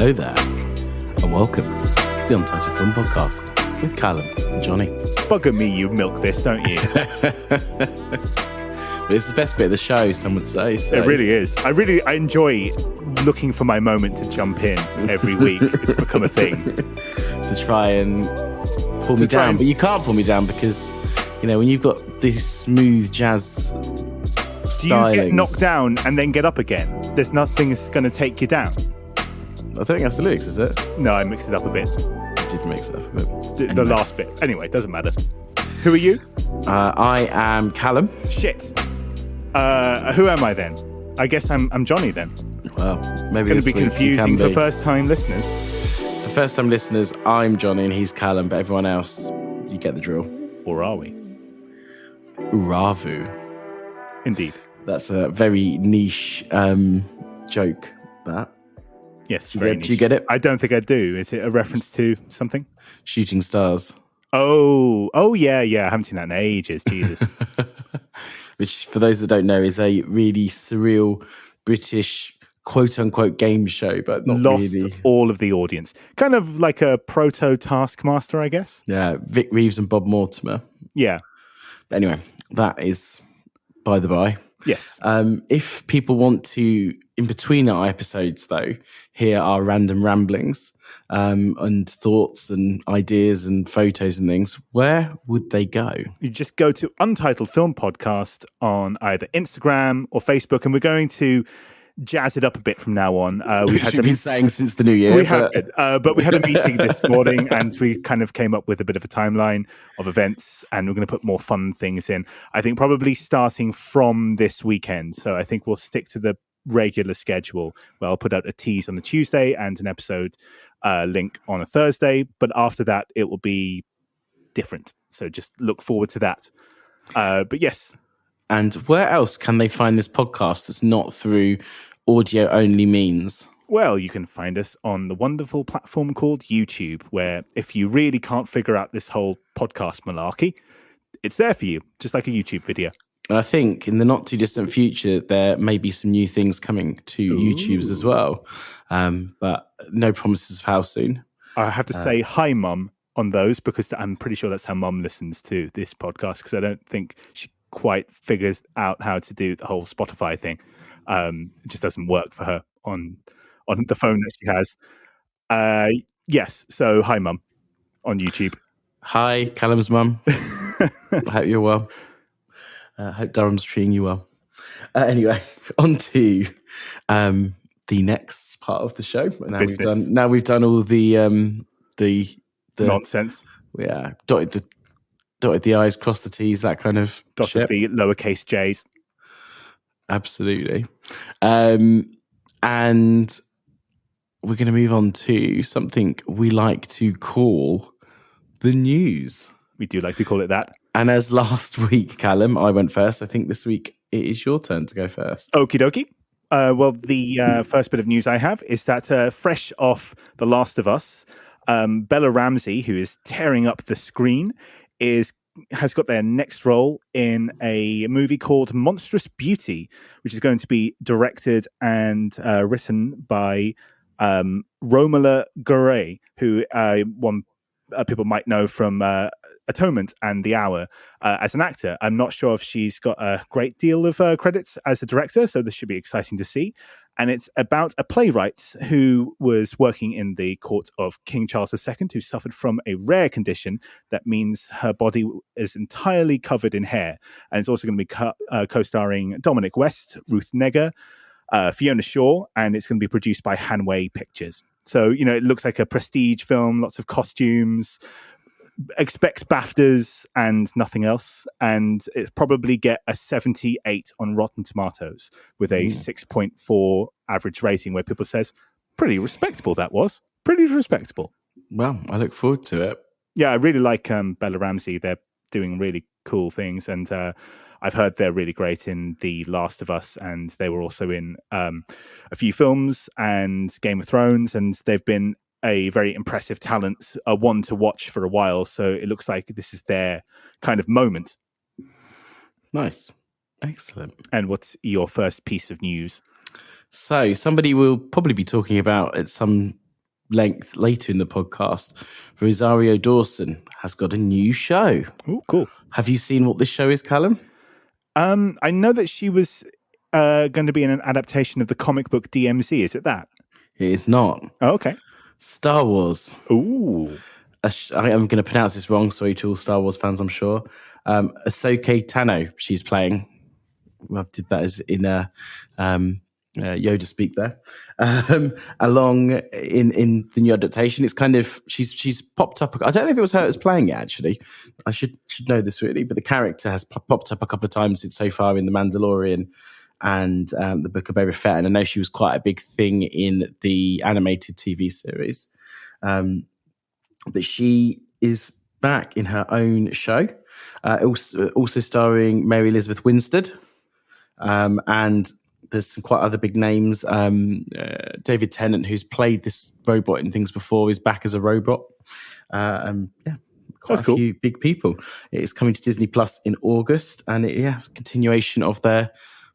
Hello there, and welcome to the Untitled Film Podcast with Callum and Johnny. Bugger me, you milk this, don't you? It's the best bit of the show, some would say. So. It really is. I enjoy looking for my moment to jump in every week. It's become a thing. To try and pull me down. But you can't pull me down because, you know, when you've got this smooth jazz stylings... Do you get knocked down and then get up again? There's nothing that's going to take you down. I think that's the lyrics, is it? No, I mixed it up a bit. I did mix it up a bit. The last bit. Anyway, doesn't matter. Who are you? I am Callum. Shit. Who am I then? I guess I'm Johnny then. Well, maybe it's going to be confusing for first-time listeners. For first-time listeners, I'm Johnny and he's Callum, but everyone else, you get the drill. Or are we? Uravu. Indeed. That's a very niche joke, that. Yes, do you get it? I don't think I do. Is it a reference to something? Shooting stars. Oh, yeah. I haven't seen that in ages. Jesus. Which, for those that don't know, is a really surreal British quote-unquote game show, but not lost really. All of the audience. Kind of like a proto-Taskmaster, I guess. Yeah, Vic Reeves and Bob Mortimer. Yeah. But anyway, that is by the by. Yes. If people want to, in between our episodes, though, hear our random ramblings and thoughts and ideas and photos and things, where would they go? You just go to Untitled Film Podcast on either Instagram or Facebook, and we're going to jazz it up a bit from now on. We've been saying since the new year. But we had a meeting this morning and we kind of came up with a bit of a timeline of events, and we're going to put more fun things in. I think probably starting from this weekend. So I think we'll stick to the regular schedule where I'll put out a tease on the Tuesday and an episode link on a Thursday. But after that, it will be different. So just look forward to that. But yes. And where else can they find this podcast that's not through audio only means? Well, you can find us on the wonderful platform called YouTube, where if you really can't figure out this whole podcast malarkey, it's there for you, just like a YouTube video. And I think in the not too distant future, there may be some new things coming to YouTube's as well. But no promises of how soon. I have to say hi, Mum, on those, because I'm pretty sure that's how Mum listens to this podcast, because I don't think she quite figures out how to do the whole Spotify thing. It just doesn't work for her on the phone that she has. Yes, so hi, Mum, on YouTube. Hi, Callum's mum. I hope you're well. I hope Durham's treating you well. Anyway, on to the next part of the show. Now we've done all the nonsense. Yeah, dotted the I's, crossed the T's, that kind of dotted shit. The lowercase J's. Absolutely. And we're going to move on to something we like to call the news. We do like to call it that. And as last week, Callum, I went first. I think this week it is your turn to go first. Okie dokie. Well, the first bit of news I have is that fresh off The Last of Us, Bella Ramsey, who is tearing up the screen, has got their next role in a movie called Monstrous Beauty, which is going to be directed and written by Romola Garai, who people might know from Atonement and The Hour as an actor. I'm not sure if she's got a great deal of credits as a director, so this should be exciting to see. And it's about a playwright who was working in the court of King Charles II, who suffered from a rare condition that means her body is entirely covered in hair. And it's also going to be co-starring Dominic West, Ruth Negga, Fiona Shaw, and it's going to be produced by Hanway Pictures. So, you know, it looks like a prestige film, lots of costumes, expects BAFTAs and nothing else, and it probably get a 78 on Rotten Tomatoes with a 6.4 average rating, where people says pretty respectable. That was pretty respectable. Well, I look forward to it. Yeah, I really like Bella Ramsey. They're doing really cool things, and I've heard they're really great in The Last of Us, and they were also in a few films and Game of Thrones, and they've been a very impressive talent, a one to watch for a while. So it looks like this is their kind of moment. Nice. Excellent. And what's your first piece of news? So somebody will probably be talking about at some length later in the podcast, Rosario Dawson has got a new show. Oh, cool. Have you seen what this show is, Callum? I know that she was going to be in an adaptation of the comic book DMZ. Is it that? It is not. Oh, okay. Star Wars. Ooh. I'm going to pronounce this wrong, sorry to all Star Wars fans, I'm sure. Ahsoka Tano, she's playing. I did that as in Yoda speak there. Along in the new adaptation, it's kind of she's popped up. I don't know if it was her that's playing it actually. I should know this really, but the character has popped up a couple of times so far in The Mandalorian and the Book of Boba Fett, and I know she was quite a big thing in the animated TV series. But she is back in her own show, also starring Mary Elizabeth Winstead, and there's some quite other big names. David Tennant, who's played this robot in things before, is back as a robot. Quite a few big people. It's coming to Disney Plus in August, and it's a continuation of their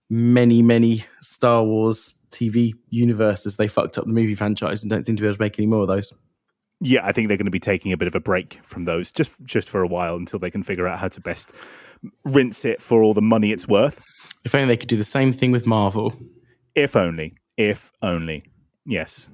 many Star Wars TV universes. They fucked up the movie franchise and don't seem to be able to make any more of those. Yeah, I think they're going to be taking a bit of a break from those just for a while until they can figure out how to best rinse it for all the money it's worth. If only they could do the same thing with Marvel. If only. Yes.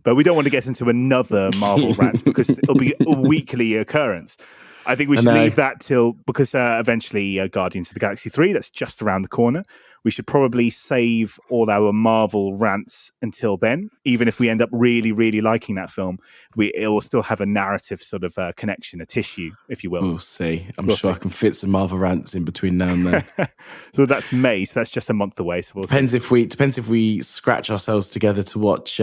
But we don't want to get into another Marvel rant because it'll be a weekly occurrence. I think we should leave that till, because eventually Guardians of the Galaxy 3, that's just around the corner. We should probably save all our Marvel rants until then. Even if we end up really, really liking that film, it will still have a narrative sort of connection, a tissue, if you will. We'll see. I'm sure I can fit some Marvel rants in between now and then. So that's May, so that's just a month away. So depends if we scratch ourselves together to watch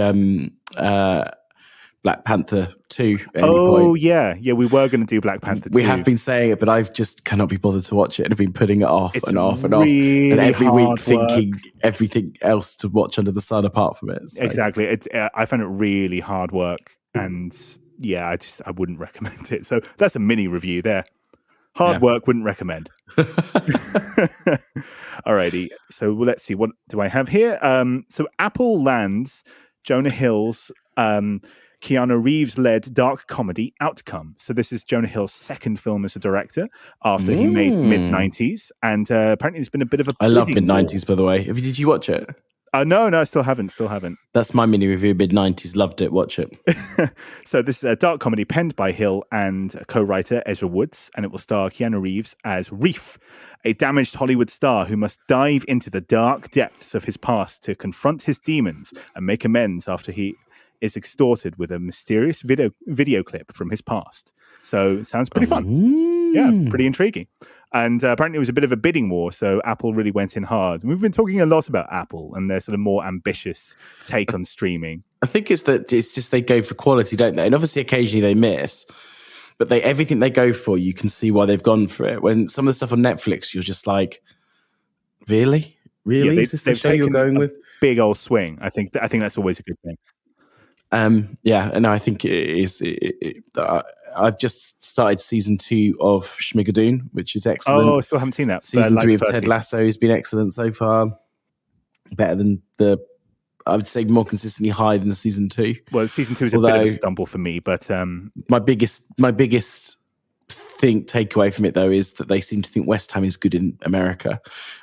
Black Panther 2 at any point. Yeah, we were going to do Black Panther 2. We have been saying it, but I've just cannot be bothered to watch it and have been putting it off and off and really off. And every week thinking work. Everything else to watch under the sun apart from it. So. Exactly. I found it really hard work, and I wouldn't recommend it. So that's a mini review there. Hard work, wouldn't recommend. Alrighty. So let's see. What do I have here? So Apple lands Jonah Hill's Keanu Reeves-led dark comedy Outcome. So this is Jonah Hill's second film as a director after he made Mid-90s. And apparently there's been a bit of a... I love Mid-90s, by the way. Did you watch it? No, I still haven't. That's my mini review, Mid-90s. Loved it. Watch it. So this is a dark comedy penned by Hill and co-writer Ezra Woods, and it will star Keanu Reeves as Reef, a damaged Hollywood star who must dive into the dark depths of his past to confront his demons and make amends after he is extorted with a mysterious video clip from his past. So it sounds pretty fun. Yeah, pretty intriguing. And apparently it was a bit of a bidding war, so Apple really went in hard. We've been talking a lot about Apple and their sort of more ambitious take on streaming. I think it's just they go for quality, don't they? And obviously occasionally they miss, but everything they go for, you can see why they've gone for it. When some of the stuff on Netflix, you're just like, really? Yeah, is this the show you're going with? Big old swing. I think that's always a good thing. And I think it is. I've just started season 2 of Schmigadoon, which is excellent. Oh, I still haven't seen that. Season 3 of Ted Lasso has been excellent so far. Better than I would say more consistently higher than season 2. Well, season 2 is a bit of a stumble for me, but my biggest takeaway from it though is that they seem to think West Ham is good in America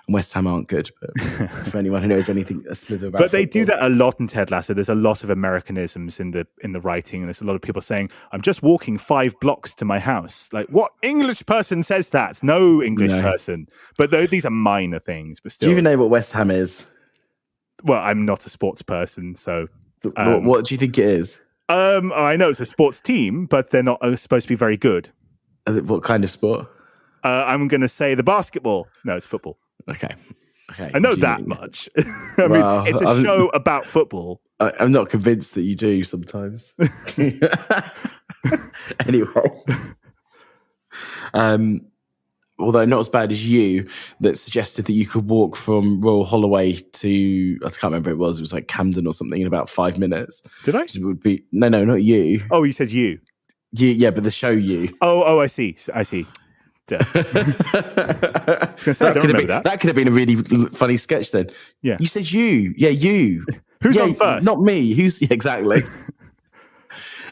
and West Ham aren't good. But for anyone who knows anything a slither about but they football. do that a lot in Ted Lasso. There's a lot of Americanisms in the writing, and there's a lot of people saying, I'm just walking 5 blocks to my house. Like, what English person says that? No English person. But these are minor things, but still. Do you even know what West Ham is? Well, I'm not a sports person, so what do you think it is? I know it's a sports team, but they're not supposed to be very good. What kind of sport? I'm going to say the basketball. No, it's football. Okay. I know that much. I mean, it's a show about football. I'm not convinced that you do sometimes. Anyway. Although not as bad as you, that suggested that you could walk from Royal Holloway to, I can't remember it was like Camden or something in about 5 minutes. Did I? It would be, no, not you. Oh, you said you. Yeah, but the show you. Oh, I see. Duh. I was going to say, I don't remember that. That could have been a really funny sketch then. Yeah. You said you. Yeah, you. Who's on first? Not me. Who's exactly.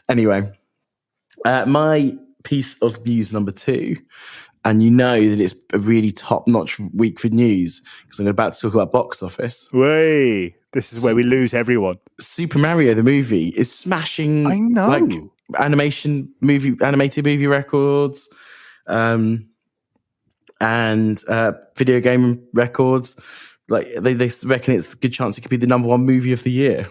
Anyway, my piece of news number 2, and you know that it's a really top-notch week for news because I'm about to talk about box office. Way, this is where we lose everyone. Super Mario the movie is smashing. I know. Like animated movie records, and video game records. Like they reckon it's a good chance it could be the number 1 movie of the year.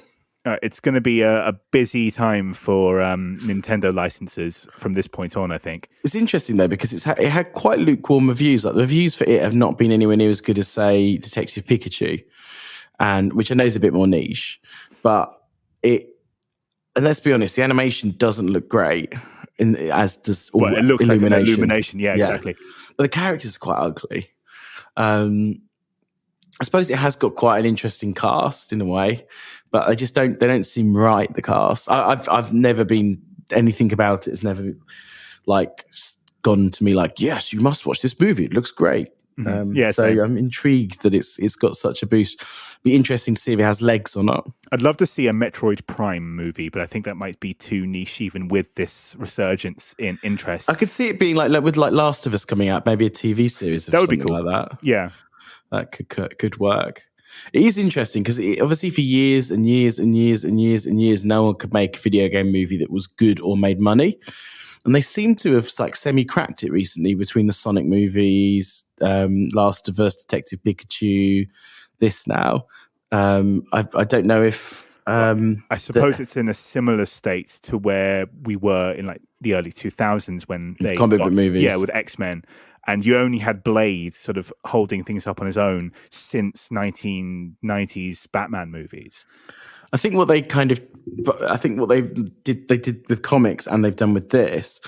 It's going to be a busy time for Nintendo licenses from this point on, I think. It's interesting, though, because it had quite lukewarm reviews. Like the reviews for it have not been anywhere near as good as, say, Detective Pikachu, which I know is a bit more niche. But and let's be honest, the animation doesn't look great, as does all it looks Illumination. Like an Illumination, yeah, exactly. But the characters are quite ugly. I suppose it has got quite an interesting cast in a way, but they don't seem right, the cast. I've never been anything about it. It's never like gone to me like, yes, you must watch this movie. It looks great. Mm-hmm. So I'm intrigued that it's got such a boost. Be interesting to see if it has legs or not. I'd love to see a Metroid Prime movie, but I think that might be too niche even with this resurgence in interest. I could see it being like with Last of Us coming out, maybe a TV series of that would something be cool. like that. Yeah. That could work. It is interesting because obviously for years and years and years and years and years, no one could make a video game movie that was good or made money. And they seem to have like semi-cracked it recently between the Sonic movies, Last of Us, Detective Pikachu, this now. I don't know if... I suppose it's in a similar state to where we were in like the early 2000s when they comic book movies. Yeah, with X-Men. And you only had Blade sort of holding things up on his own since 1990s Batman movies. I think what they did with comics and they've done with this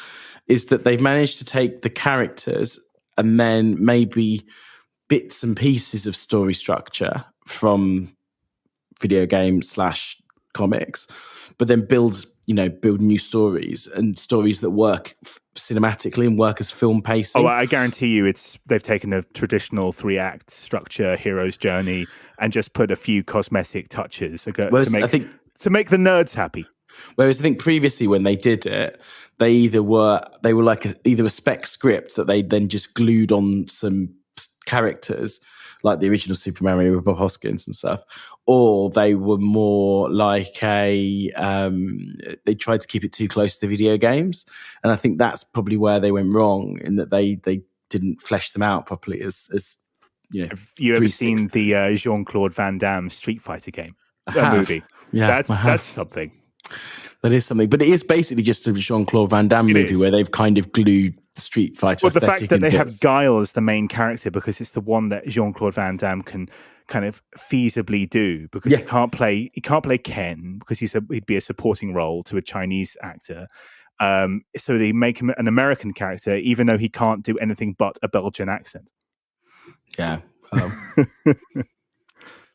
is that they've managed to take the characters and then maybe bits and pieces of story structure from video games / comics, but then build new stories and stories that work cinematically and work as film pacing. Oh, I guarantee you they've taken a traditional 3-act structure, hero's journey, and just put a few cosmetic touches to make the nerds happy. Whereas I think previously when they did it, they were like either a spec script that they then just glued on some characters like the original Super Mario with Bob Hoskins and stuff, or they were more like they tried to keep it too close to the video games. And I think that's probably where they went wrong, in that they didn't flesh them out properly as Have you ever seen the Jean-Claude Van Damme Street Fighter game? Movie? Yeah, that's something. That is something, but it is basically just a Jean-Claude Van Damme movie where they've kind of glued the Street Fighter aesthetic. The fact that they have Guile as the main character because it's the one that Jean-Claude Van Damme can kind of feasibly do, because he can't play Ken because he'd be a supporting role to a Chinese actor. So they make him an American character, even though he can't do anything but a Belgian accent. Yeah.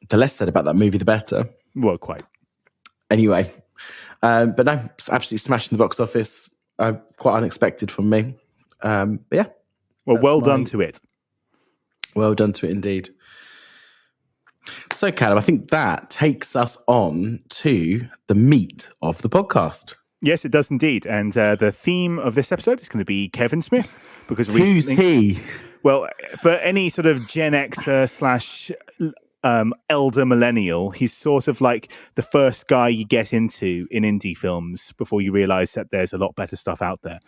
The less said about that movie, the better. Well, quite. Anyway, but no, it's absolutely smashing the box office. Quite unexpected from me. But yeah. Well done to it. Well done to it indeed. So, Callum, I think that takes us on to the meat of the podcast. Yes, it does indeed. And the theme of this episode is going to be Kevin Smith. Because who's he? Well, for any sort of Gen Xer / elder millennial, he's sort of like the first guy you get into in indie films before you realise that there's a lot better stuff out there.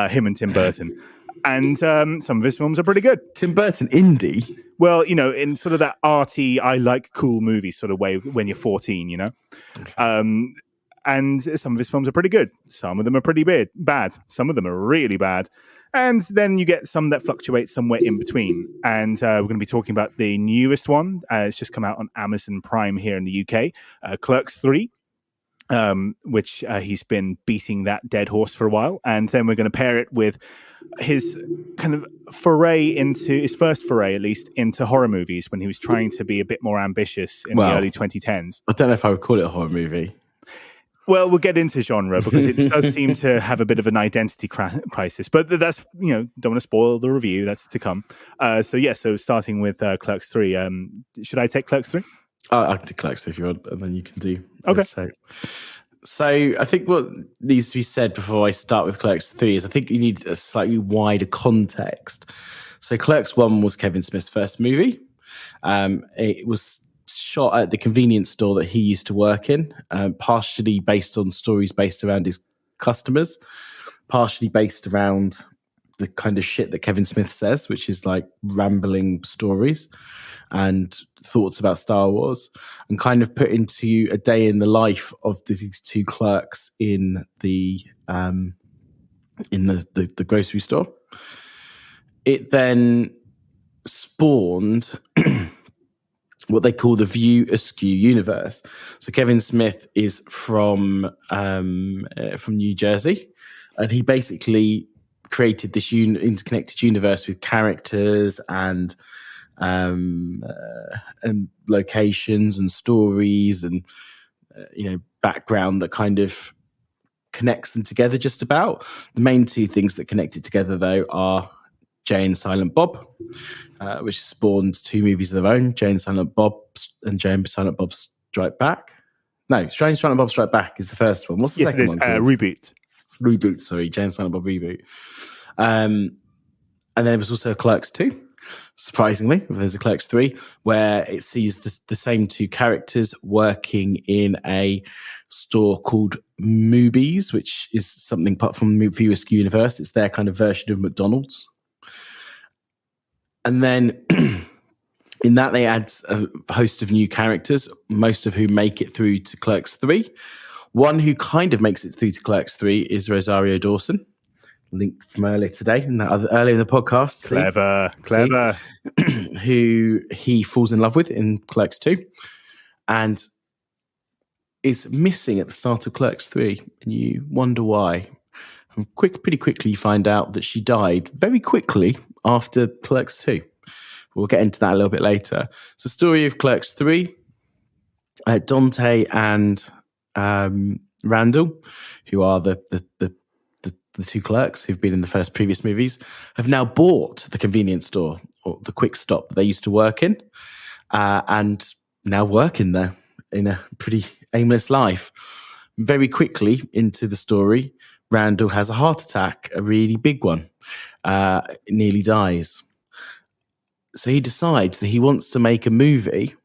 Him and Tim Burton. And some of his films are pretty good. Tim Burton, indie? Well, in sort of that arty, I like cool movies sort of way when you're 14, Okay. And some of his films are pretty good. Some of them are pretty bad. Some of them are really bad. And then you get some that fluctuate somewhere in between. And we're going to be talking about the newest one. It's just come out on Amazon Prime here in the UK, Clerks 3, which he's been beating that dead horse for a while. And then we're going to pair it with his kind of his first foray, at least, into horror movies when he was trying to be a bit more ambitious in the early 2010s. I don't know if I would call it a horror movie. Well, we'll get into genre because it does seem to have a bit of an identity crisis. But that's, don't want to spoil the review. That's to come. So starting with Clerks 3. Should I take Clerks 3? I can do Clerks 3 if you want, and then you can do... Okay. So I think what needs to be said before I start with Clerks 3 is I think you need a slightly wider context. So Clerks 1 was Kevin Smith's first movie. It was shot at the convenience store that he used to work in, partially based on stories based around his customers, partially based around the kind of shit that Kevin Smith says, which is like rambling stories and thoughts about Star Wars, and kind of put into a day in the life of these two clerks in the grocery store. It then spawned what they call the View Askew universe. So Kevin Smith is from New Jersey, and he basically created this interconnected universe with characters and locations and stories and background that kind of connects them together. Just about the main two things that connect it together, though, are Jay and Silent Bob, which spawned two movies of their own: Jay and Silent Bob and Jay and Silent Bob Strike Back. No, Jay and Silent Bob Strike Back is the first one. What's the second one called? Reboot. Sorry, Jay and Silent Bob Reboot. And there was also a Clerks 2. Surprisingly, there's a Clerks 3 where it sees the same two characters working in a store called Moobies, which is something apart from the View Askew universe. It's their kind of version of McDonald's. And then in that, they add a host of new characters, most of whom make it through to Clerks 3. One who kind of makes it through to Clerks 3 is Rosario Dawson, linked from earlier today, earlier in the podcast. Clever. Who he falls in love with in Clerks 2 and is missing at the start of Clerks 3. And you wonder why. And pretty quickly you find out that she died very quickly after Clerks 2. We'll get into that a little bit later. It's the story of Clerks 3. Dante and Randall, who are the two clerks who've been in the previous movies, have now bought the convenience store or the quick stop that they used to work in, and now work in there in a pretty aimless life. Very quickly into the story, Randall has a heart attack, a really big one, nearly dies. So he decides that he wants to make a movie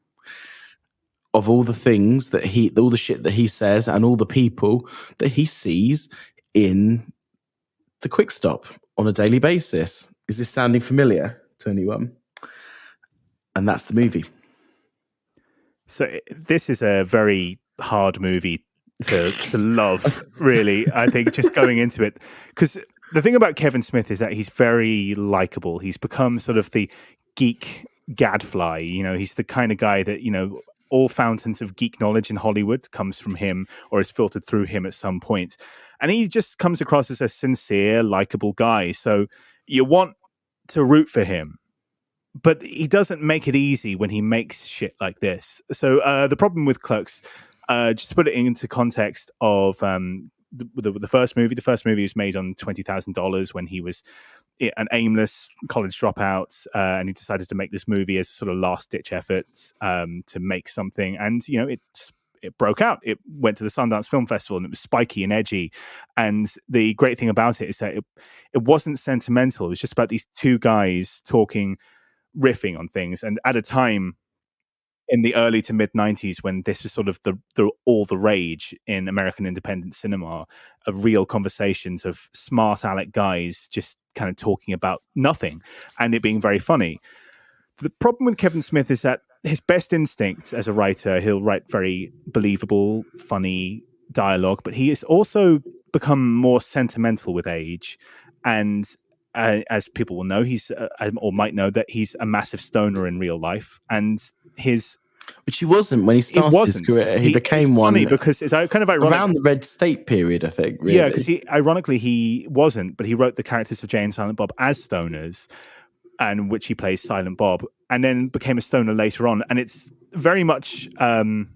of all the things all the shit that he says and all the people that he sees in the quick stop on a daily basis. Is this sounding familiar to anyone? And that's the movie. So this is a very hard movie to love, really. I think just going into it, because the thing about Kevin Smith is that he's very likable. He's become sort of the geek gadfly. He's the kind of guy that, all fountains of geek knowledge in Hollywood comes from him or is filtered through him at some point. And he just comes across as a sincere, likable guy. So you want to root for him. But he doesn't make it easy when he makes shit like this. So the problem with Clerks, just to put it into context of the first movie. The first movie was made on $20,000 when he was an aimless college dropout, and he decided to make this movie as a sort of last-ditch effort to make something. And, it broke out. It went to the Sundance Film Festival, and it was spiky and edgy. And the great thing about it is that it wasn't sentimental. It was just about these two guys talking, riffing on things. And at a time in the early to mid 90s, when this was sort of all the rage in American independent cinema, of real conversations of smart aleck guys just kind of talking about nothing and it being very funny. The problem with Kevin Smith is that his best instincts as a writer, he'll write very believable, funny dialogue, but he has also become more sentimental with age. And as people will know, or might know, that he's a massive stoner in real life. And which he wasn't when he started his career. He became one. Funny because it's kind of ironic. Around the Red State period, I think. Really. Yeah, because ironically he wasn't, but he wrote the characters of Jay and Silent Bob as stoners, and which he plays Silent Bob, and then became a stoner later on. And it's very much dampened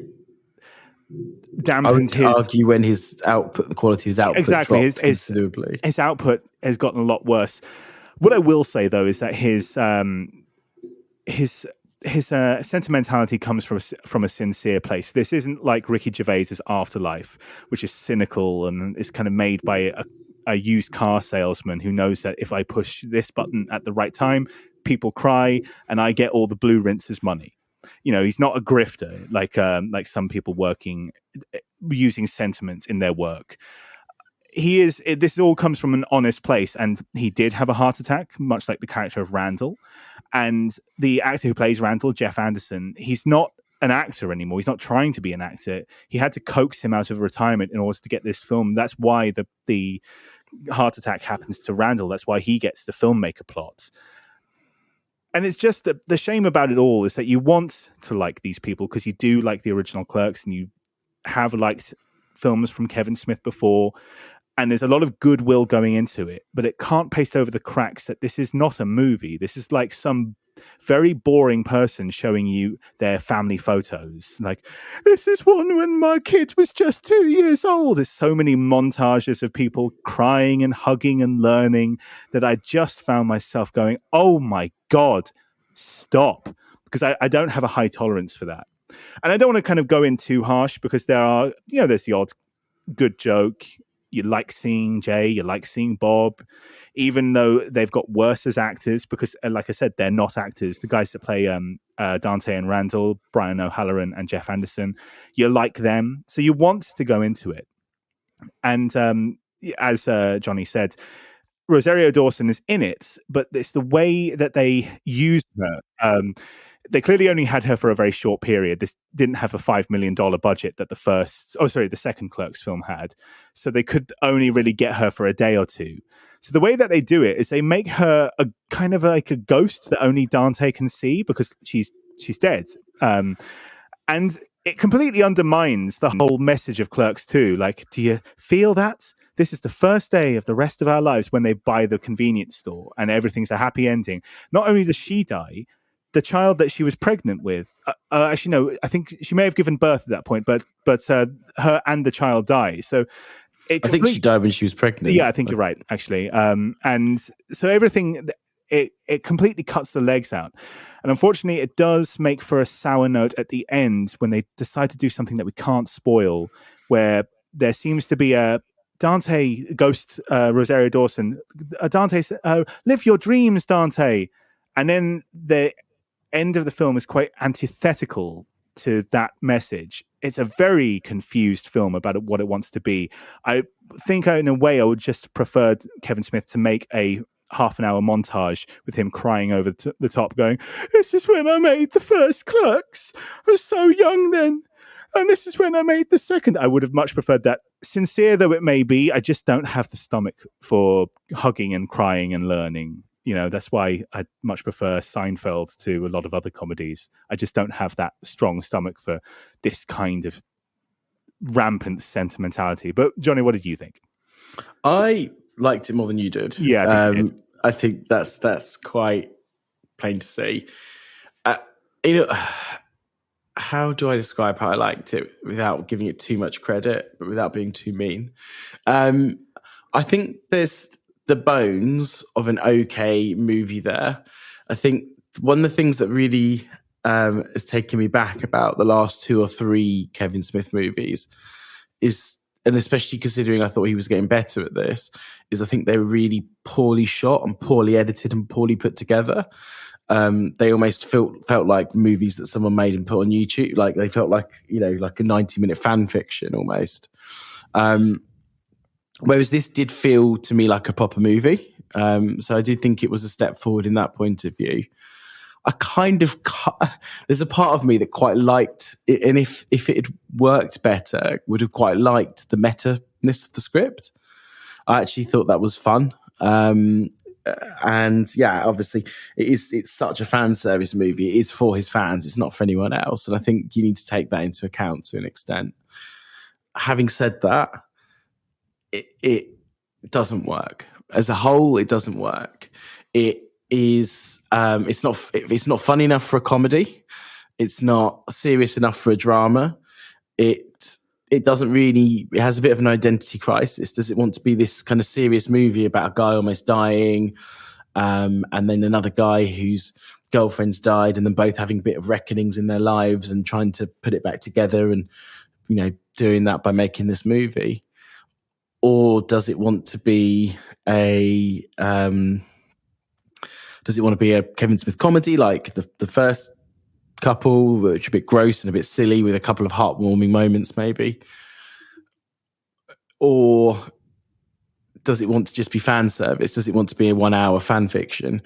his... I would argue when his output, the quality of his output dropped considerably. His output has gotten a lot worse. What I will say, though, is that his his sentimentality comes from a sincere place. This isn't like Ricky Gervais's Afterlife, which is cynical and is kind of made by a used car salesman who knows that if I push this button at the right time, people cry and I get all the blue rinses money. He's not a grifter like some people working using sentiment in their work. This all comes from an honest place, and he did have a heart attack, much like the character of Randall. And the actor who plays Randall, Jeff Anderson, he's not an actor anymore. He's not trying to be an actor. He had to coax him out of retirement in order to get this film. That's why the heart attack happens to Randall. That's why he gets the filmmaker plot. And it's just the shame about it all is that you want to like these people because you do like the original Clerks and you have liked films from Kevin Smith before. And there's a lot of goodwill going into it, but it can't paste over the cracks that this is not a movie. This is like some very boring person showing you their family photos. Like, this is one when my kid was just 2 years old. There's so many montages of people crying and hugging and learning that I just found myself going, oh my God, stop. Because I don't have a high tolerance for that. And I don't want to kind of go in too harsh because there's the odd good joke. You like seeing Jay, you like seeing Bob, even though they've got worse as actors because, like I said, they're not actors. The guys that play Dante and Randall, Brian O'Halloran and Jeff Anderson, you like them. So you want to go into it. And as Johnny said, Rosario Dawson is in it, but it's the way that they used her. They clearly only had her for a very short period. This didn't have a $5 million budget that the second Clerks film had. So they could only really get her for a day or two. So the way that they do it is they make her a kind of like a ghost that only Dante can see because she's dead. And it completely undermines the whole message of Clerks 2. Like, do you feel that? This is the first day of the rest of our lives when they buy the convenience store and everything's a happy ending. Not only does she die, the child that she was pregnant with, actually, no, I think she may have given birth at that point, but her and the child die. So I think she died when she was pregnant. Yeah, I think you're right, actually. And so everything, it completely cuts the legs out. And unfortunately, it does make for a sour note at the end when they decide to do something that we can't spoil, where there seems to be a Dante ghost, Rosario Dawson. Dante says, live your dreams, Dante. And then the end of the film is quite antithetical to that message. It's a very confused film about what it wants to be. I think in a way I would just prefer Kevin Smith to make a half-an-hour montage with him crying over the top going, this is when I made the first Clerks. I was so young then. And this is when I made the second. I would have much preferred that. Sincere though it may be, I just don't have the stomach for hugging and crying and learning. That's why I much prefer Seinfeld to a lot of other comedies. I just don't have that strong stomach for this kind of rampant sentimentality. But Johnny, what did you think? I liked it more than you did. Yeah, I think that's quite plain to see. How do I describe how I liked it without giving it too much credit, but without being too mean? I think there's the bones of an okay movie there. I think one of the things that really has taken me back about the last 2 or 3 Kevin Smith movies is, and especially considering I thought he was getting better at this, is I think they were really poorly shot and poorly edited and poorly put together. They almost felt like movies that someone made and put on YouTube. Like they felt like, like a 90-minute fan fiction almost. Whereas this did feel to me like a proper movie. So I did think it was a step forward in that point of view. There's a part of me that quite liked it, and if it had worked better, would have quite liked the meta-ness of the script. I actually thought that was fun. And yeah, obviously it's such a fan service movie. It is for his fans. It's not for anyone else. And I think you need to take that into account to an extent. Having said that, it doesn't work as a whole. It doesn't work. It is. It's not funny enough for a comedy. It's not serious enough for a drama. It doesn't really. It has a bit of an identity crisis. Does it want to be this kind of serious movie about a guy almost dying, and then another guy who's girlfriends died and then both having a bit of reckonings in their lives and trying to put it back together and, doing that by making this movie? Or does it want to be a Kevin Smith comedy like the first couple, which are a bit gross and a bit silly with a couple of heartwarming moments maybe? Or does it want to just be fan service? Does it want to be a 1 hour fan fiction?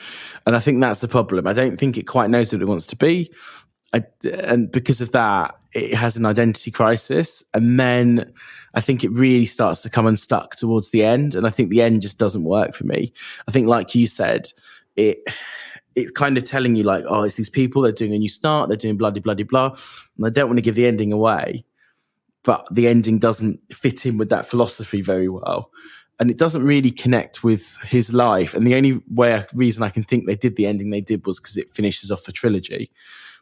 And I think that's the problem. I don't think it quite knows what it wants to be. And because of that, it has an identity crisis. And then I think it really starts to come unstuck towards the end. And I think the end just doesn't work for me. I think, like you said, it's kind of telling you like, oh, it's these people, they're doing a new start, they're doing bloody, bloody, blah. And I don't want to give the ending away, but the ending doesn't fit in with that philosophy very well. And it doesn't really connect with his life. And the only reason I can think they did the ending they did was because it finishes off a trilogy.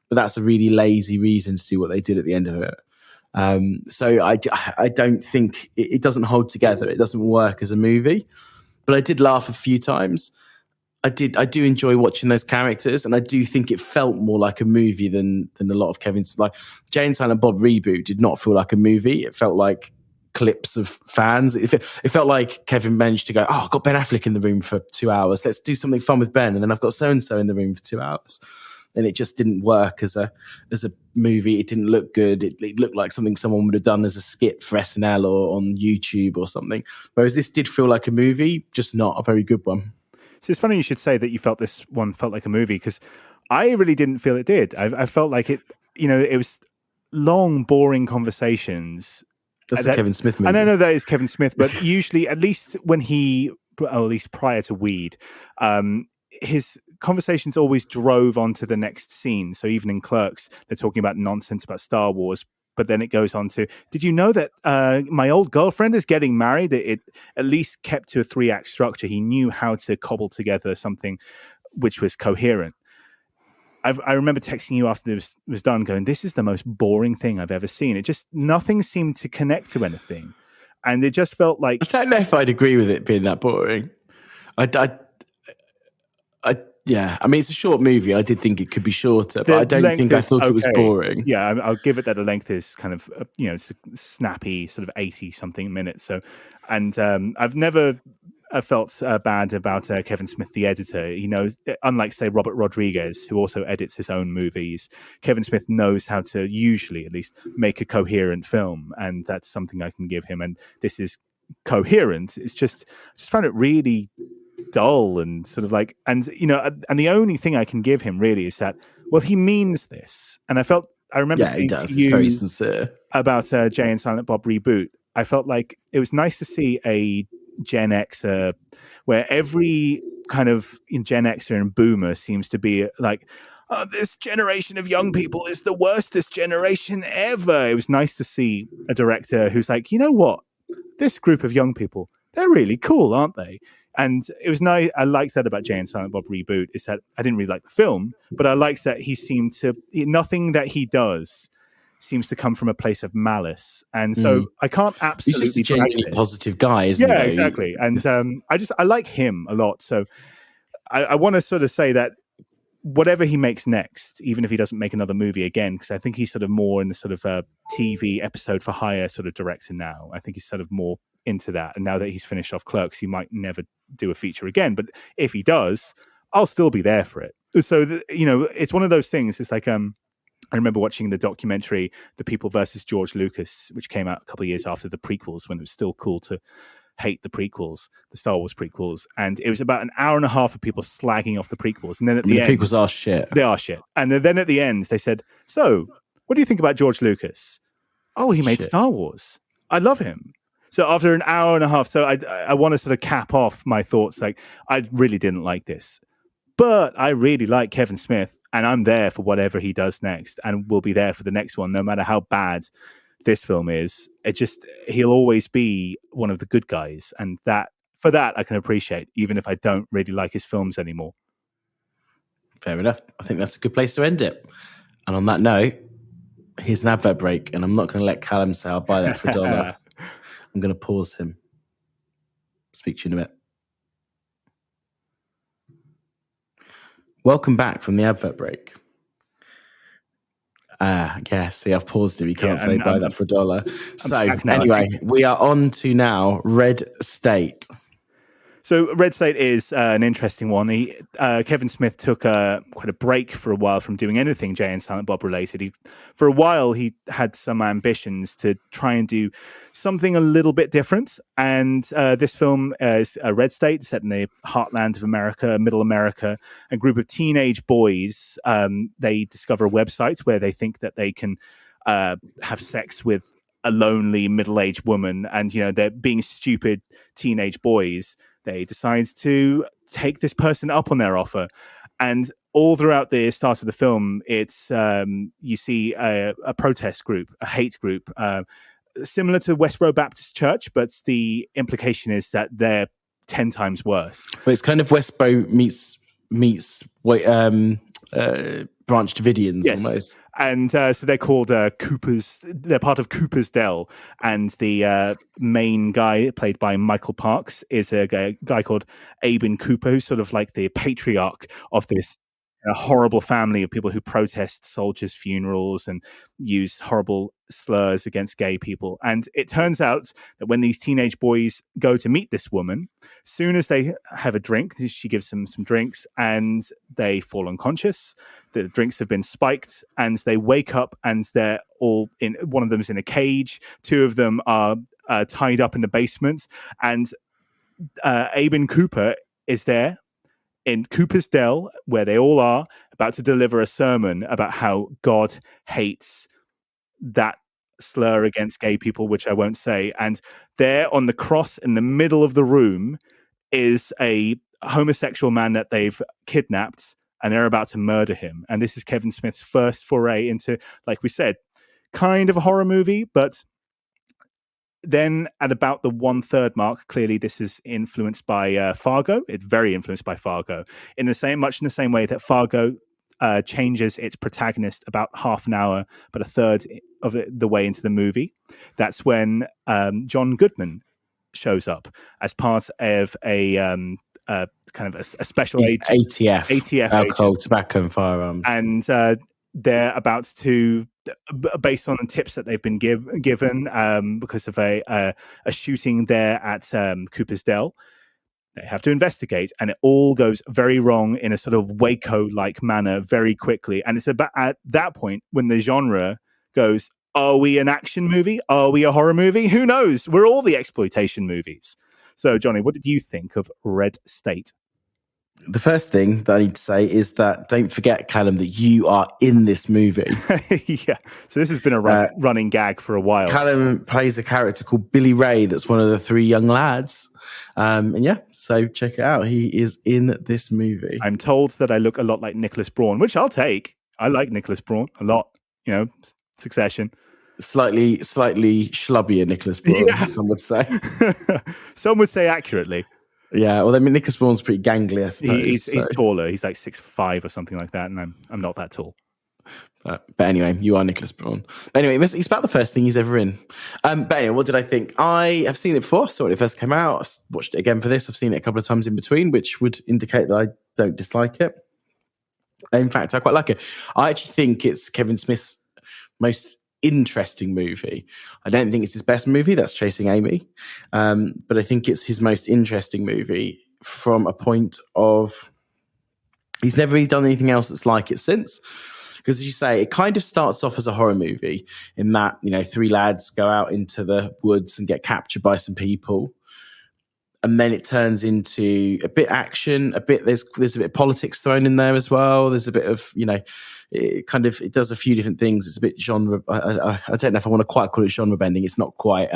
But that's a really lazy reason to do what they did at the end of it. So I don't think it doesn't hold together. It doesn't work as a movie. But I did laugh a few times. I do enjoy watching those characters, and I do think it felt more like a movie than a lot of Kevin's. Like Jay and Silent Bob Reboot did not feel like a movie. It felt like clips of fans. It felt like Kevin managed to go, oh, I've got Ben Affleck in the room for 2 hours. Let's do something fun with Ben, and then I've got so and so in the room for 2 hours. And it just didn't work as a movie. It didn't look good. It looked like something someone would have done as a skit for SNL or on YouTube or something. Whereas this did feel like a movie, just not a very good one. So it's funny you should say that you felt this one felt like a movie, because I really didn't feel it did. I felt like it, it was long, boring conversations. That's a Kevin Smith movie. And I know that is Kevin Smith, but usually, at least when at least prior to Weed, his conversations always drove onto the next scene. So even in Clerks, they're talking about nonsense about Star Wars, but then it goes on to, did you know that my old girlfriend is getting married? It at least kept to a 3-act structure. He knew how to cobble together something which was coherent. I remember texting you after this was done going, this is the most boring thing I've ever seen. It just, nothing seemed to connect to anything. And it just felt like... I don't know if I'd agree with it being that boring. Yeah, I mean, it's a short movie. I did think it could be shorter, but I don't think I thought it was boring. Yeah, I'll give it that the length is kind of, it's a snappy sort of 80-something minutes. So, and I've never felt bad about Kevin Smith, the editor. He knows, unlike, say, Robert Rodriguez, who also edits his own movies, Kevin Smith knows how to usually, at least, make a coherent film. And that's something I can give him. And this is coherent. It's just, I just found it really dull and sort of like, and the only thing I can give him really is that, well, he means this. And I remember saying to you, it's very sincere about Jay and Silent Bob Reboot. I felt like it was nice to see a Gen Xer where every kind of Gen Xer and Boomer seems to be like, oh, this generation of young people is the worstest generation ever. It was nice to see a director who's like, you know what? This group of young people, they're really cool, aren't they? And it was nice. I liked that about Jay and Silent Bob Reboot, is that I didn't really like the film, but I liked that nothing that he does seems to come from a place of malice. And so I can't absolutely... He's just a genuinely positive guy, isn't he? Yeah, exactly. And I like him a lot. So I want to sort of say that whatever he makes next, even if he doesn't make another movie again, because I think he's sort of more in the sort of TV episode for hire sort of director now. I think he's sort of more into that. And now that he's finished off Clerks, he might never do a feature again. But if he does, I'll still be there for it. So, it's one of those things. It's like, I remember watching the documentary, The People versus George Lucas, which came out a couple of years after the prequels, when it was still cool to hate the prequels, the Star Wars prequels. And it was about an hour and a half of people slagging off the prequels. And then the end, prequels are shit. They are shit. And then at the end, they said, so what do you think about George Lucas? Oh, he made Star Wars. I love him. So after an hour and a half, so I want to sort of cap off my thoughts. Like, I really didn't like this, but I really like Kevin Smith, and I'm there for whatever he does next, and will be there for the next one, no matter how bad this film is. He'll always be one of the good guys, and for that I can appreciate, even if I don't really like his films anymore. Fair enough. I think that's a good place to end it. And on that note, here's an advert break, and I'm not going to let Callum say I'll buy that for $1. I'm going to pause him. Speak to you in a bit. Welcome back from the advert break. Yeah, see, I've paused it. We can't say buy that for $1. So anyway, we are on to now Red State. So Red State is an interesting one. Kevin Smith took quite a break for a while from doing anything Jay and Silent Bob related. For a while, he had some ambitions to try and do something a little bit different. And this film is Red State, set in the heartland of America, Middle America. A group of teenage boys, they discover a website where they think that they can have sex with a lonely middle-aged woman. And, they're being stupid teenage boys. They decide to take this person up on their offer. And all throughout the start of the film, it's you see a protest group, a hate group, similar to Westboro Baptist Church, but the implication is that they're 10 times worse. Well, it's kind of Westboro meets Branch Davidians, yes. Almost. And so they're called Cooper's. They're part of Cooper's Dell, and the main guy, played by Michael Parks, is a guy called Aben Cooper, who's sort of like the patriarch of this horrible family of people who protest soldiers' funerals and use horrible slurs against gay people. And it turns out that when these teenage boys go to meet this woman, soon as they have a drink, she gives them some drinks and they fall unconscious. The drinks have been spiked and they wake up and they're all in. One of them is in a cage. Two of them are tied up in the basement. And Aben Cooper is there in Cooper's Dell, where they all are, about to deliver a sermon about how God hates that slur against gay people, which I won't say. And there on the cross in the middle of the room is a homosexual man that they've kidnapped, and they're about to murder him. And this is Kevin Smith's first foray into, like we said, kind of a horror movie, but then at about the 1/3 mark, clearly this is influenced by Fargo. It's very influenced by Fargo much in the same way that Fargo changes its protagonist about half an hour, but a third of the way into the movie. That's when John Goodman shows up as part of a kind of a special ATF, alcohol, agent. Tobacco, and firearms, and they're about to, based on the tips that they've been given because of a shooting there at Cooper's Dell, they have to investigate, and it all goes very wrong in a sort of Waco-like manner very quickly. And it's about at that point when the genre goes, are we an action movie? Are we a horror movie? Who knows? We're all the exploitation movies. So, Johnny, what did you think of Red State? The first thing that I need to say is that don't forget, Callum, that you are in this movie. Yeah. So this has been a running gag for a while. Callum plays a character called Billy Ray that's one of the three young lads. And yeah, so check it out. He is in this movie. I'm told that I look a lot like Nicholas Braun, which I'll take. I like Nicholas Braun a lot. Succession. Slightly schlubbier Nicholas Braun, yeah. Some would say. Some would say accurately. Yeah, well, I mean, Nicholas Braun's pretty gangly, I suppose. He's taller. He's like 6'5" or something like that, and I'm not that tall. But anyway, you are Nicholas Braun. But anyway, it's about the first thing he's ever in. But anyway, what did I think? I have seen it before. Saw it when it first came out. I watched it again for this. I've seen it a couple of times in between, which would indicate that I don't dislike it. In fact, I quite like it. I actually think it's Kevin Smith's most interesting movie. I don't think it's his best movie. That's Chasing Amy. But I think it's his most interesting movie from a point of he's never really done anything else that's like it since. Because as you say, it kind of starts off as a horror movie in that, three lads go out into the woods and get captured by some people. And then it turns into a bit action, there's a bit of politics thrown in there as well. There's a bit of, it does a few different things. It's a bit genre. I don't know if I want to quite call it genre bending. It's not quite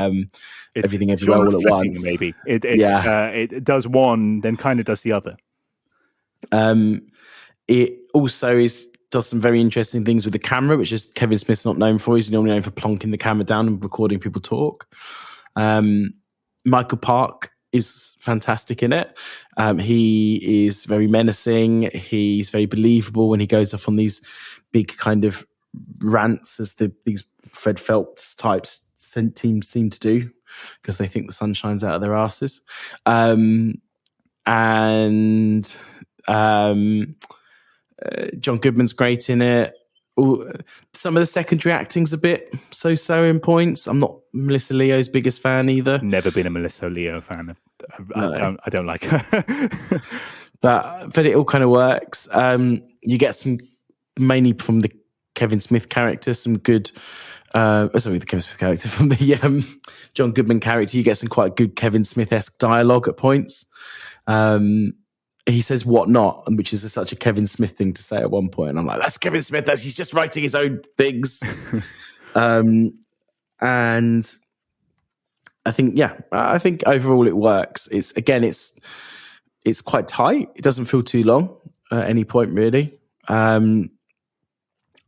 everything everywhere all at once. Maybe it does one, then kind of does the other. It also does some very interesting things with the camera, which is Kevin Smith's not known for. He's normally known for plonking the camera down and recording people talk. Michael Park is fantastic in it. He is very menacing. He's very believable when he goes off on these big kind of rants, as these Fred Phelps types teams seem to do, because they think the sun shines out of their asses. John Goodman's great in it. Ooh, some of the secondary acting's a bit so-so in points. I'm not Melissa Leo's biggest fan either. Never been a Melissa Leo fan. I don't like her. but it all kind of works. You get some, mainly from the Kevin Smith character, some good. The Kevin Smith character from the John Goodman character. You get some quite good Kevin Smith-esque dialogue at points. He says "what not," which is such a Kevin Smith thing to say at one point. And I'm like, that's Kevin Smith. He's just writing his own things. And I think overall it works. It's quite tight. It doesn't feel too long at any point really.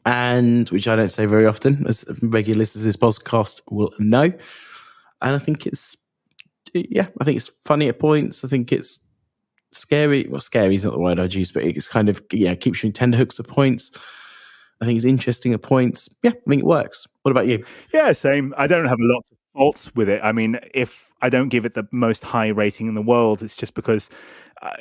And which I don't say very often, as regular listeners to this podcast will know. And I think it's funny at points. I think it's scary. Well, scary is not the word I'd use, but it's kind of, keeps you in tenterhooks at points. I think it's interesting at points. Yeah, I think it works. What about you? Yeah, same. I don't have a lot of faults with it. I mean, if I don't give it the most high rating in the world, it's just because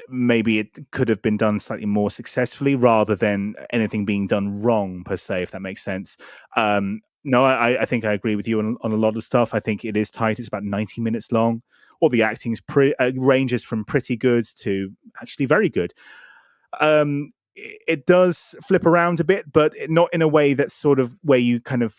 maybe it could have been done slightly more successfully rather than anything being done wrong per se, if that makes sense. No, I think I agree with you on a lot of stuff. I think it is tight. It's about 90 minutes long. All the acting is ranges from pretty good to actually very good. It does flip around a bit, but not in a way that's sort of where you kind of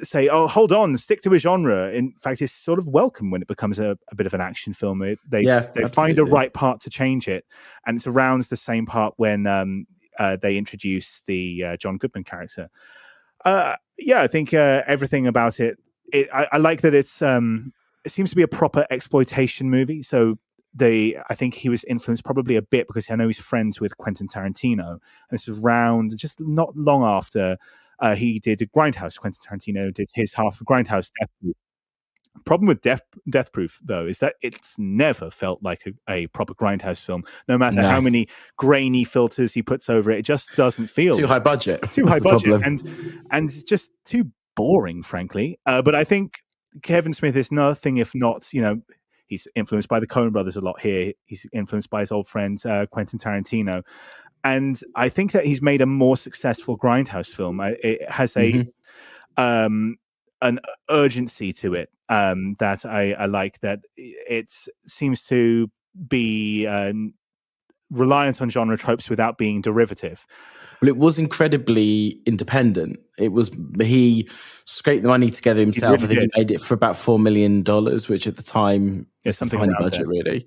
say, oh, hold on, stick to a genre. In fact, it's sort of welcome when it becomes a bit of an action film. They find a right part to change it. And it's around the same part when they introduce the John Goodman character. I think everything about it, I like that it's... it seems to be a proper exploitation movie. So I think he was influenced probably a bit because I know he's friends with Quentin Tarantino. And this is around just not long after he did Grindhouse. Quentin Tarantino did his half of Grindhouse, Death Proof. Problem with Death Proof, though, is that it's never felt like a proper Grindhouse film. No matter how many grainy filters he puts over it, it just doesn't feel... It's too high budget. Too high budget. And it's just too boring, frankly. But I think Kevin Smith is nothing if not, he's influenced by the Coen brothers a lot here. He's influenced by his old friend Quentin Tarantino. And I think that he's made a more successful Grindhouse film. It has an urgency to it that I like, that it seems to be reliant on genre tropes without being derivative. Well, it was incredibly independent. He scraped the money together himself. Really I think he made it for about $4 million, which at the time is something tiny budget, really.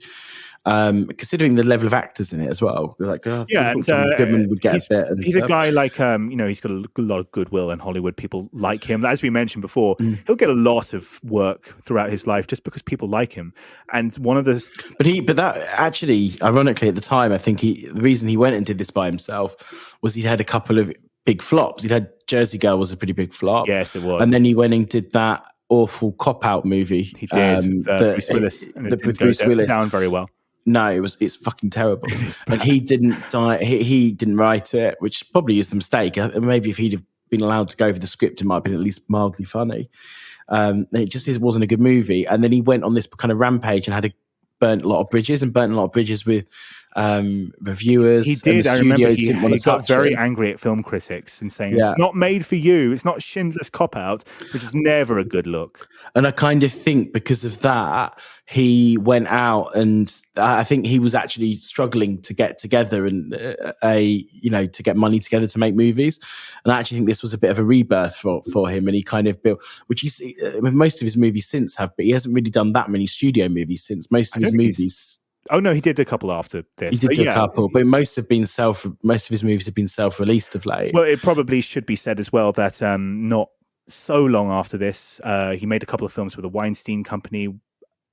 Considering the level of actors in it as well, like Goodman would get a bit. And he's a guy like he's got a lot of goodwill in Hollywood. People like him. As we mentioned before, he'll get a lot of work throughout his life just because people like him. And one of the but that actually, ironically, at the time, I think the reason he went and did this by himself was he'd had a couple of big flops. He'd had Jersey Girl was a pretty big flop. Yes, it was. And then he went and did that awful cop-out movie. He did with Bruce Willis. And it didn't go down very well. No, it's fucking terrible. And he didn't die. He didn't write it, which probably is the mistake. Maybe if he'd have been allowed to go over the script, it might have been at least mildly funny. It just wasn't a good movie. And then he went on this kind of rampage and burnt a lot of bridges with reviewers. He did. I remember he got very it. Angry at film critics and saying it's not made for you. It's not Schindler's Cop Out, which is never a good look. And I kind of think because of that, he went out and I think he was actually struggling to get together and to get money together to make movies. And I actually think this was a bit of a rebirth for him. And he kind of built, which most of his movies since have, but he hasn't really done that many studio movies since. Most of his movies. Oh no, he did a couple after this. He did a couple, but most of his movies have been self-released of late. Well, it probably should be said as well that not so long after this, he made a couple of films with the Weinstein Company,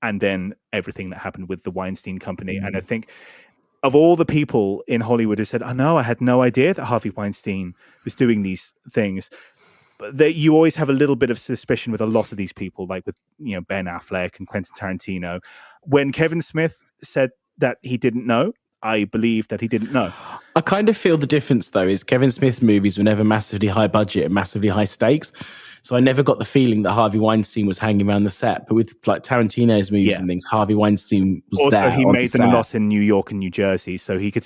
and then everything that happened with the Weinstein Company. And I think of all the people in Hollywood who said, "Oh no, I had no idea that Harvey Weinstein was doing these things." But you always have a little bit of suspicion with a lot of these people, like with Ben Affleck and Quentin Tarantino. When Kevin Smith said that he didn't know, I believe that he didn't know. I kind of feel the difference, though, is Kevin Smith's movies were never massively high budget and massively high stakes. So I never got the feeling that Harvey Weinstein was hanging around the set. But with like Tarantino's movies and things, Harvey Weinstein was also, there. He made them a lot in New York and New Jersey. So he could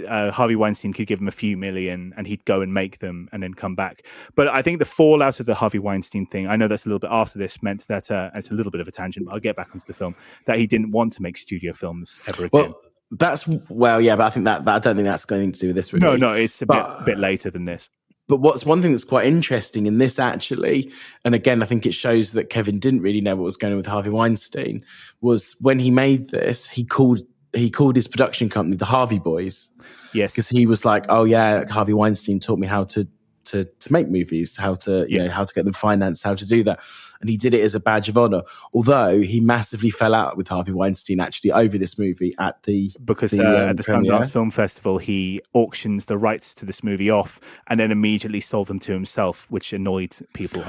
Harvey Weinstein could give him a few million and he'd go and make them and then come back. But I think the fallout of the Harvey Weinstein thing, I know that's a little bit after this, meant that it's a little bit of a tangent, but I'll get back onto the film, that he didn't want to make studio films ever again. But I think that I don't think that's going to do with this. Really. No, it's a bit later than this. But what's one thing that's quite interesting in this, actually, and again, I think it shows that Kevin didn't really know what was going on with Harvey Weinstein, was when he made this, he called his production company the Harvey Boys. Yes. Because he was like, oh yeah, Harvey Weinstein taught me how to make movies, how to how to get them financed, how to do that. And he did it as a badge of honor. Although he massively fell out with Harvey Weinstein actually over this movie at the Sundance Film Festival, he auctions the rights to this movie off and then immediately sold them to himself, which annoyed people.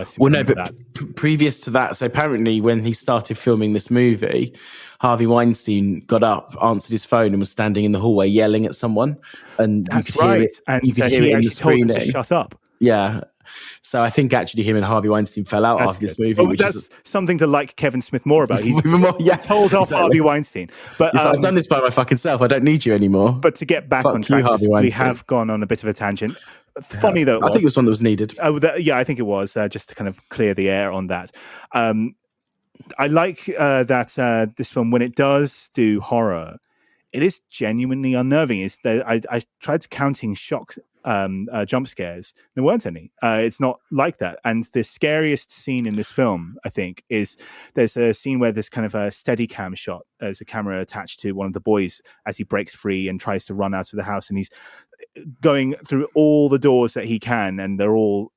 Previous to that, so apparently when he started filming this movie, Harvey Weinstein got up, answered his phone, and was standing in the hallway yelling at someone. And that's you could hear it. And you could hear he it in the actually told him to screening. shut up. Yeah. So I think actually him and Harvey Weinstein fell out after this movie. Which is something to like Kevin Smith more about. He told off Harvey Weinstein. But I've done this by my fucking self. I don't need you anymore. But to get back on track, we have gone on a bit of a tangent. Funny though, I think it was one that was needed. I think it was just to kind of clear the air on that. I like that this film, when it does do horror, it is genuinely unnerving. I tried counting jump scares. There weren't any. It's not like that. And the scariest scene in this film, I think, is there's a scene where there's kind of a steady cam shot. There's a camera attached to one of the boys as he breaks free and tries to run out of the house, and he's going through all the doors that he can, and they're all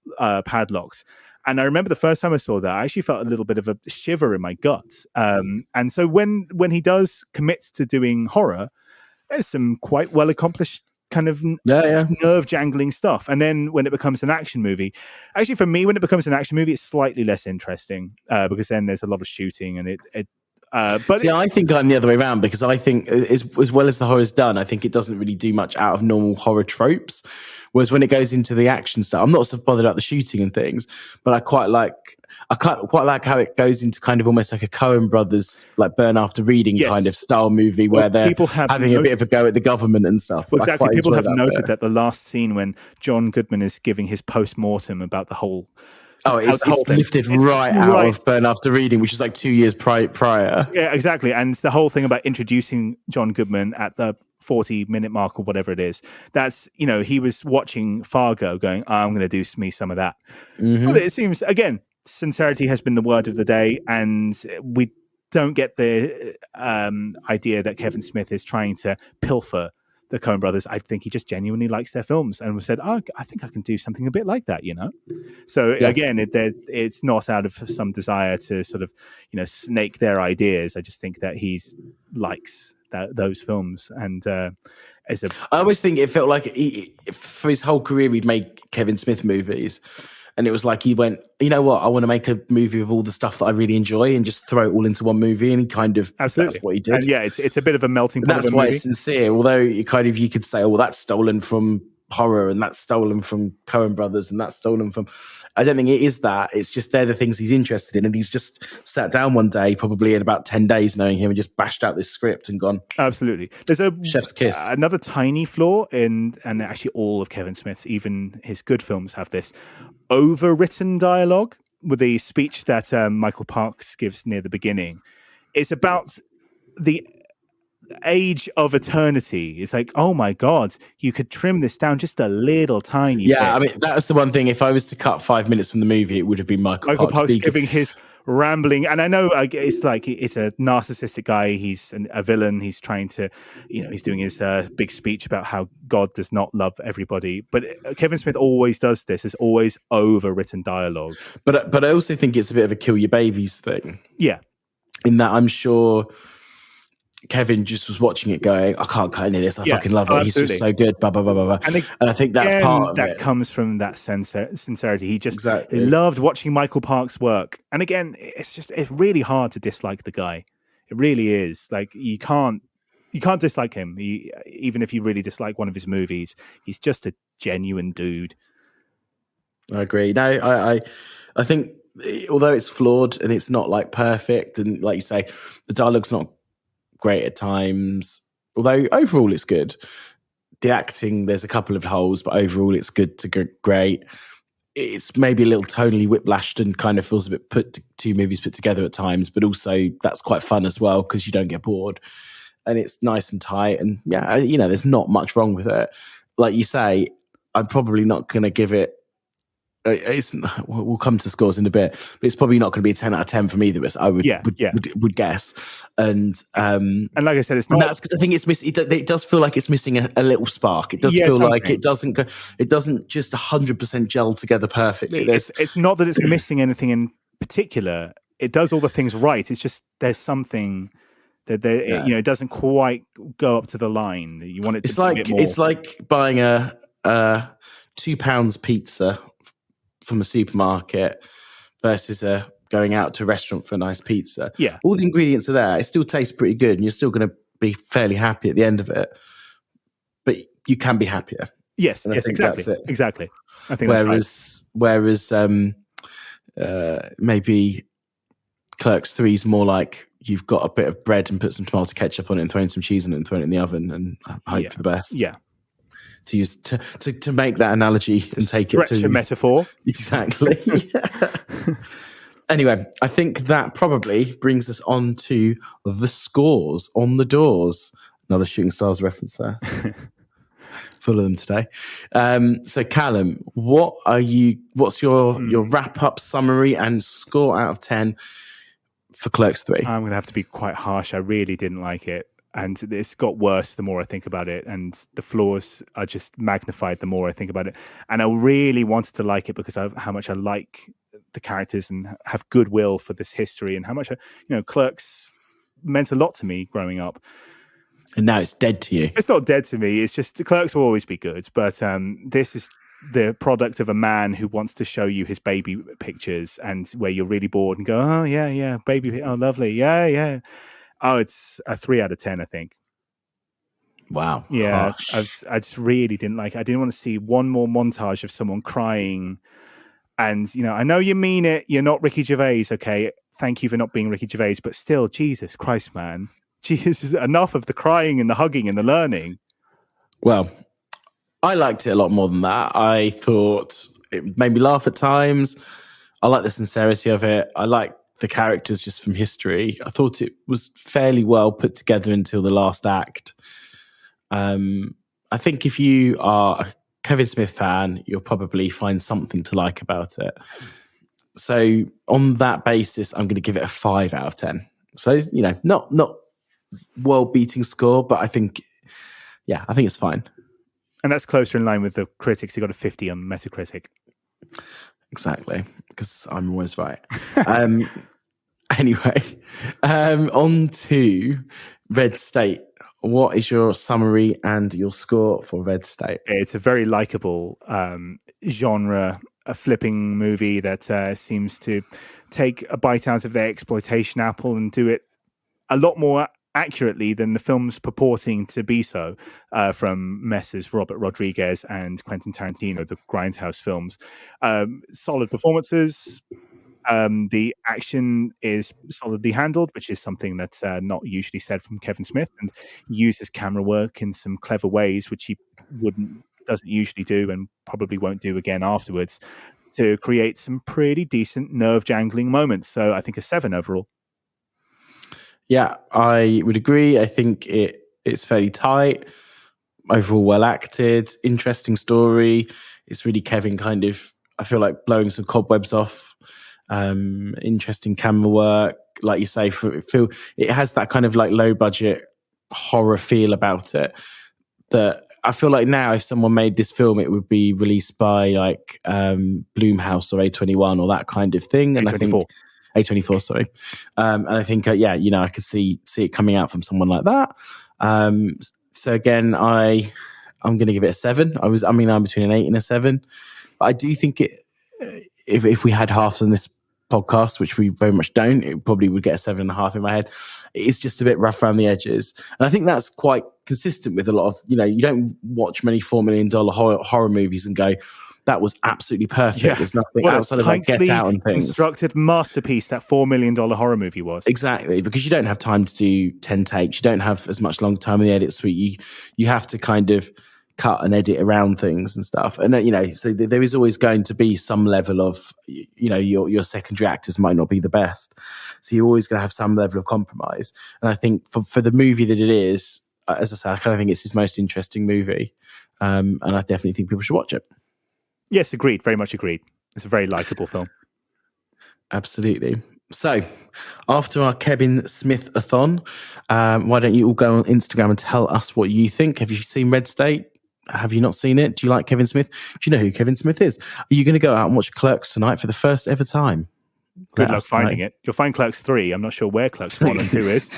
padlocks. And I remember the first time I saw that, I actually felt a little bit of a shiver in my guts. And so when he does commit to doing horror, there's some quite well accomplished kind of nerve jangling stuff. And then when it becomes an action movie, actually for me, when it becomes an action movie, it's slightly less interesting because then there's a lot of shooting and I think I'm the other way around, because I think as well as the horror's done, I think it doesn't really do much out of normal horror tropes. Whereas when it goes into the action stuff, I'm not so bothered about the shooting and things, but I quite like how it goes into kind of almost like a Coen Brothers, like Burn After Reading kind of style movie where they're having a bit of a go at the government and stuff. Well, exactly. People have noted that the last scene when John Goodman is giving his post-mortem about the whole... it's lifted right out of Burn After Reading, which is like 2 years prior. Yeah, exactly. And the whole thing about introducing John Goodman at the 40-minute mark or whatever it is, that's, he was watching Fargo going, I'm going to do me some of that. Mm-hmm. But it seems, again, sincerity has been the word of the day, and we don't get the idea that Kevin Smith is trying to pilfer the Coen Brothers. I think he just genuinely likes their films and said, I think I can do something a bit like that, So again, it's not out of some desire to sort of, snake their ideas. I just think that he likes those films. And I always think it felt like for his whole career, he'd made Kevin Smith movies. And it was like he went, you know what, I want to make a movie of all the stuff that I really enjoy and just throw it all into one movie. And he kind of, that's what he did. And it's a bit of a melting pot. That's why it's sincere. Although you could say, oh, well, that's stolen from horror and that's stolen from Coen Brothers and that's stolen from... I don't think it is that. It's just they're the things he's interested in. And he's just sat down one day, probably in about 10 days, knowing him, and just bashed out this script and gone. Absolutely. There's a chef's kiss. Another tiny flaw and actually all of Kevin Smith's, even his good films, have this overwritten dialogue with the speech that Michael Parks gives near the beginning. It's about the age of eternity. It's like, oh my God, you could trim this down just a little tiny bit. I mean, that's the one thing. If I was to cut 5 minutes from the movie, it would have been Michael Parks giving his rambling. And I know it's like it's a narcissistic guy. He's a villain. He's trying to, he's doing his big speech about how God does not love everybody. But Kevin Smith always does this. It's always overwritten dialogue. But I also think it's a bit of a kill your babies thing. Yeah. In that I'm sure Kevin just was watching it going, I can't cut any of this. I fucking love it. Absolutely. He's just so good. Blah, blah, blah, blah, blah. And I think that's part of that it. Comes from that sincerity. He just he loved watching Michael Parks work. And again, it's really hard to dislike the guy. It really is. Like, you can't you can't dislike him. Even if you really dislike one of his movies, he's just a genuine dude. I agree. No, I think although it's flawed and it's not like perfect, and like you say, the dialogue's not great at times. Although overall it's good. The acting, there's a couple of holes, but overall it's good to great. It's maybe a little tonally whiplashed and kind of feels a bit two movies put together at times, but also that's quite fun as well because you don't get bored. And it's nice and tight. And yeah, there's not much wrong with it. Like you say, I'm probably not going to give it. We'll come to scores in a bit, but it's probably not going to be a 10 out of 10 for me. I would guess. And like I said, it's not. That's because I think it's missing. It does feel like it's missing a little spark. It does feel like it doesn't just 100% gel together perfectly. It's not that it's missing anything in particular. It does all the things right. It's just there's something that it doesn't quite go up to the line. You want it to be a bit more. It's like buying a £2 pizza from a supermarket versus going out to a restaurant for a nice pizza. Yeah. All the ingredients are there. It still tastes pretty good and you're still going to be fairly happy at the end of it. But you can be happier. Yes, exactly. Exactly. I think that's right. Whereas maybe Clerks 3 is more like you've got a bit of bread and put some tomato ketchup on it and throw in some cheese on it and throw it in the oven and hope for the best. Yeah. To use to make that analogy and take it to stretch a metaphor. Exactly. Anyway, I think that probably brings us on to the scores on the doors. Another Shooting Stars reference there. Full of them today. So Callum, what's your wrap up summary and score out of 10 for Clerks 3? I'm going to have to be quite harsh. I really didn't like it. And it's got worse the more I think about it. And the flaws are just magnified the more I think about it. And I really wanted to like it because of how much I like the characters and have goodwill for this history and how much, Clerks meant a lot to me growing up. And now it's dead to you. It's not dead to me. It's just the Clerks will always be good. But this is the product of a man who wants to show you his baby pictures and where you're really bored and go, oh, yeah, baby. Oh, lovely. Yeah. Oh, it's a 3 out of 10, I think. Wow. Yeah, I just really didn't like it. I didn't want to see one more montage of someone crying. And, I know you mean it. You're not Ricky Gervais, okay? Thank you for not being Ricky Gervais. But still, Jesus Christ, man. Jesus, enough of the crying and the hugging and the learning. Well, I liked it a lot more than that. I thought it made me laugh at times. I like the sincerity of it. I like the characters just from history. I thought it was fairly well put together until the last act. I think if you are a Kevin Smith fan, you'll probably find something to like about it. So on that basis, I'm going to give it a 5 out of 10. So, not world-beating score, but I think it's fine. And that's closer in line with the critics who got a 50 on Metacritic. Exactly, because I'm always right. Anyway, on to Red State. What is your summary and your score for Red State? It's a very likable genre, a flipping movie that seems to take a bite out of their exploitation apple and do it a lot more accurately than the film's purporting to be so, from Messrs. Robert Rodriguez and Quentin Tarantino, the Grindhouse films. Solid performances. The action is solidly handled, which is something that's not usually said from Kevin Smith, and uses camera work in some clever ways, which he doesn't usually do and probably won't do again afterwards, to create some pretty decent nerve-jangling moments. So I think a 7 overall. Yeah, I would agree. I think it's fairly tight, overall well acted, interesting story. It's really Kevin kind of, I feel like, blowing some cobwebs off. Interesting camera work, like you say. It has that kind of like low budget horror feel about it that I feel like now if someone made this film, it would be released by like Blumhouse or A21 or that kind of thing. And A24. I think A24, sorry. And I think, I could see it coming out from someone like that. So again, I'm going to give it a 7. I'm between an 8 and a 7. But I do think if we had halves on this podcast, which we very much don't, it probably would get a 7.5 in my head. It's just a bit rough around the edges. And I think that's quite consistent with a lot of, you don't watch many $4 million horror movies and go, that was absolutely perfect. Yeah. There's nothing outside of like Get Out and things. Constructed masterpiece that $4 million horror movie was. Exactly, because you don't have time to do 10 takes. You don't have as much long time in the edit suite. You have to kind of cut and edit around things and stuff. And so there is always going to be some level of, your secondary actors might not be the best. So you're always going to have some level of compromise. And I think for the movie that it is, as I say, I kind of think it's his most interesting movie. And I definitely think people should watch it. Yes, agreed. Very much agreed. It's a very likable film. Absolutely. So, after our Kevin Smith-a-thon, why don't you all go on Instagram and tell us what you think? Have you seen Red State? Have you not seen it? Do you like Kevin Smith? Do you know who Kevin Smith is? Are you going to go out and watch Clerks tonight for the first ever time? Good luck finding it. You'll find Clerks 3. I'm not sure where Clerks 1 and 2 is.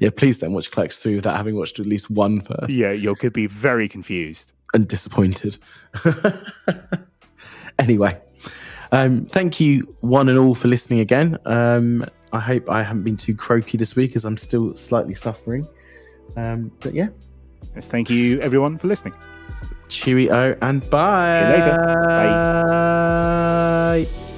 Yeah, please don't watch Clerks 3 without having watched at least one first. Yeah, you could be very confused. And disappointed. Anyway, thank you one and all for listening again. I hope I haven't been too croaky this week as I'm still slightly suffering. But yeah. Yes, thank you everyone for listening. Cheerio and bye. See you later. Bye.